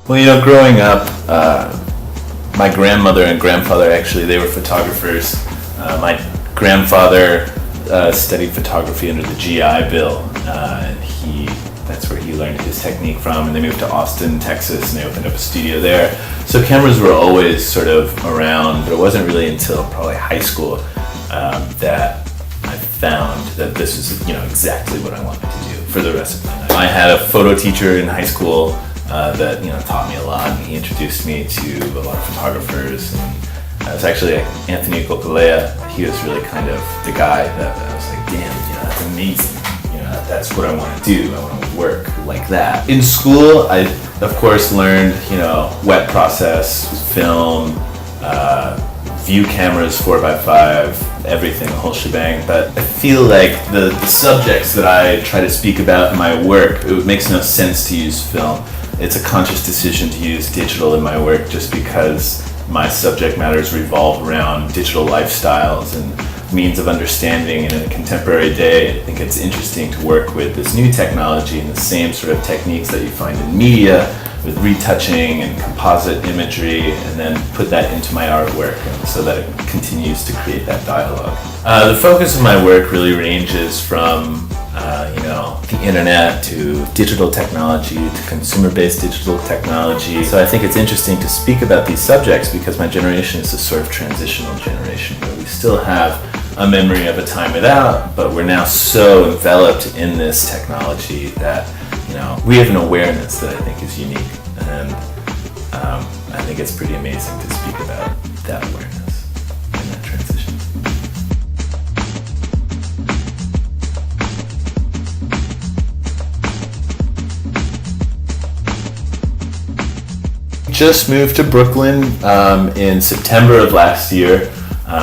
Well, growing up, my grandmother and grandfather, actually, they were photographers. My grandfather studied photography under the GI Bill, and that's where he learned his technique from, and they moved to Austin, Texas, and they opened up a studio there. So cameras were always sort of around, but it wasn't really until probably high school that I found that this is exactly what I wanted to do for the rest of my life. I had a photo teacher in high school that taught me a lot, and he introduced me to a lot of photographers. And it was actually Anthony Gokalea. He was really kind of the guy that I was like, damn, that's amazing. That's what I want to do. I want to work like that. In school, I of course learned wet process, film, view cameras 4x5, everything, the whole shebang. But I feel like the subjects that I try to speak about in my work, it makes no sense to use film. It's a conscious decision to use digital in my work just because my subject matters revolve around digital lifestyles and means of understanding. And in a contemporary day, I think it's interesting to work with this new technology and the same sort of techniques that you find in media with retouching and composite imagery, and then put that into my artwork so that it continues to create that dialogue. The focus of my work really ranges from the internet to digital technology to consumer-based digital technology. So I think it's interesting to speak about these subjects because my generation is a sort of transitional generation where we still have a memory of a time without, but we're now so enveloped in this technology that we have an awareness that I think is unique, and I think it's pretty amazing to speak about that awareness and that transition. Just moved to Brooklyn in September of last year.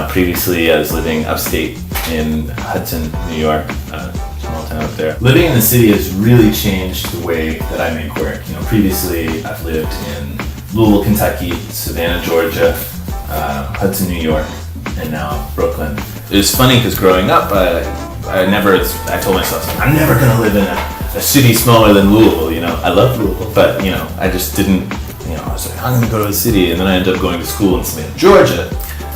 Previously, I was living upstate in Hudson, New York, small town up there. Living in the city has really changed the way that I make work. Previously, I've lived in Louisville, Kentucky, Savannah, Georgia, Hudson, New York, and now Brooklyn. It was funny because growing up, I told myself, I'm never going to live in a city smaller than Louisville. I love Louisville, but I just didn't. I was like, I'm going to go to a city, and then I ended up going to school in Savannah, Georgia.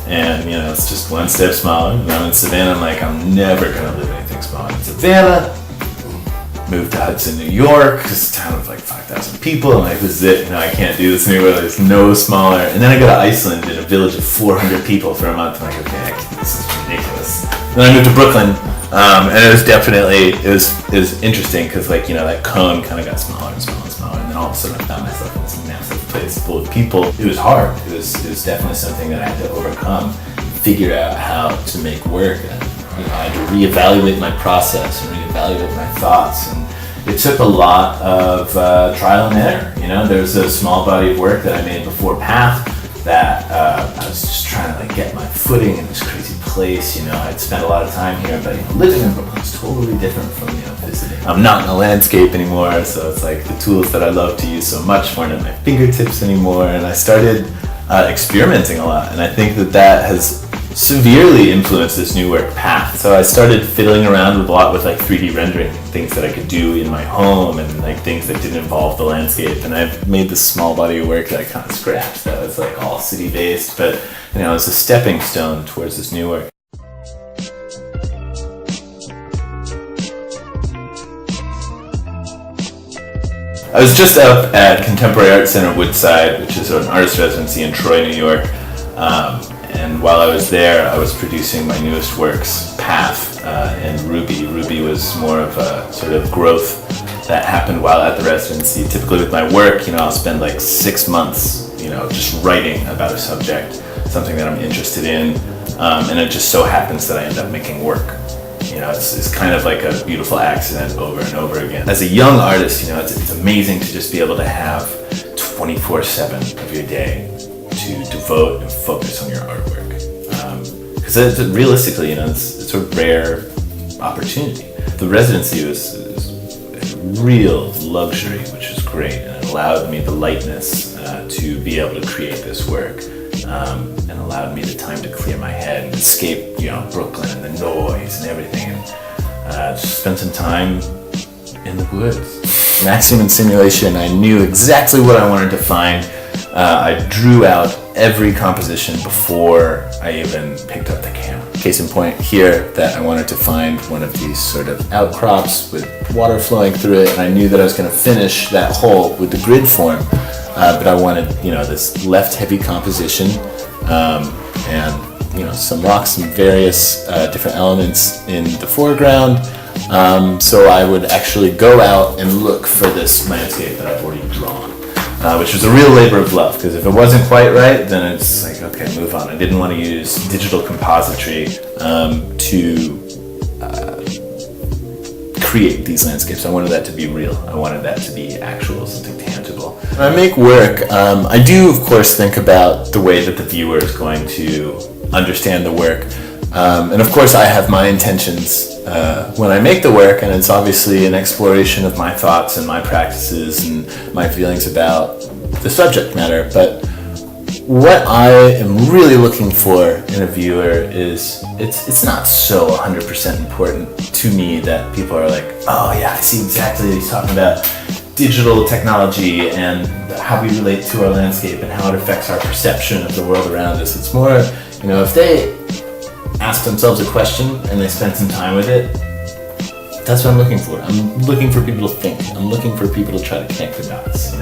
And it's just one step smaller. And I'm in Savannah, I'm like, I'm never gonna live anything smaller than Savannah. Moved to Hudson, New York, this town of like 5,000 people. I'm like, this is it, I can't do this anywhere, there's no smaller. And then I go to Iceland in a village of 400 people for a month. I'm like, okay, this is ridiculous. Then I moved to Brooklyn, and it was definitely, it was interesting because that cone kind of got smaller and smaller and smaller. And then all of a sudden I found myself in this massive place full of people. It was hard. It was definitely something that I had to overcome, figure out how to make work. And I had to reevaluate my process and reevaluate my thoughts. And it took a lot of trial and error. There's a small body of work that I made before Path that I was just trying to get my footing in this crazy place. I'd spent a lot of time here, but living in Brooklyn is totally different from visiting. I'm not in the landscape anymore, so it's like the tools that I love to use so much weren't at my fingertips anymore, and I started experimenting a lot, and I think that has severely influenced this new work Path. So I started fiddling around with a lot with 3D rendering, things that I could do in my home and things that didn't involve the landscape. And I've made this small body of work that I kind of scratched that was all city based, but it's a stepping stone towards this new work. I was just up at Contemporary Art Center Woodside, which is an artist residency in Troy, New York. And while I was there, I was producing my newest works, Path and Ruby. Ruby was more of a sort of growth that happened while at the residency. Typically with my work, I'll spend 6 months, just writing about a subject, something that I'm interested in, and it just so happens that I end up making work. It's kind of like a beautiful accident over and over again. As a young artist, it's amazing to just be able to have 24/7 of your day to devote and focus on your artwork. Because realistically, it's a rare opportunity. The residency was a real luxury, which was great, and it allowed me the lightness to be able to create this work. And allowed me the time to clear my head and escape, Brooklyn and the noise and everything, and just spend some time in the woods. an axiom and simulation. I knew exactly what I wanted to find. I drew out every composition before I even picked up the camera. Case in point here, that I wanted to find one of these sort of outcrops with water flowing through it, and I knew that I was going to finish that hole with the grid form, but I wanted, this left heavy composition, and some rocks and various different elements in the foreground. So I would actually go out and look for this landscape that I've already drawn, which was a real labor of love, because if it wasn't quite right, then it's like, okay, move on. I didn't want to use digital compositry to create these landscapes. I wanted that to be real. I wanted that to be actual, something tangible. When I make work, I do, of course, think about the way that the viewer is going to understand the work. And of course I have my intentions when I make the work, and it's obviously an exploration of my thoughts and my practices and my feelings about the subject matter. But what I am really looking for in a viewer is, it's not so 100% important to me that people are like, oh yeah, I see exactly what he's talking about, digital technology and how we relate to our landscape and how it affects our perception of the world around us. It's more, if they ask themselves a question and they spend some time with it, that's what I'm looking for. I'm looking for people to think. I'm looking for people to try to connect the dots,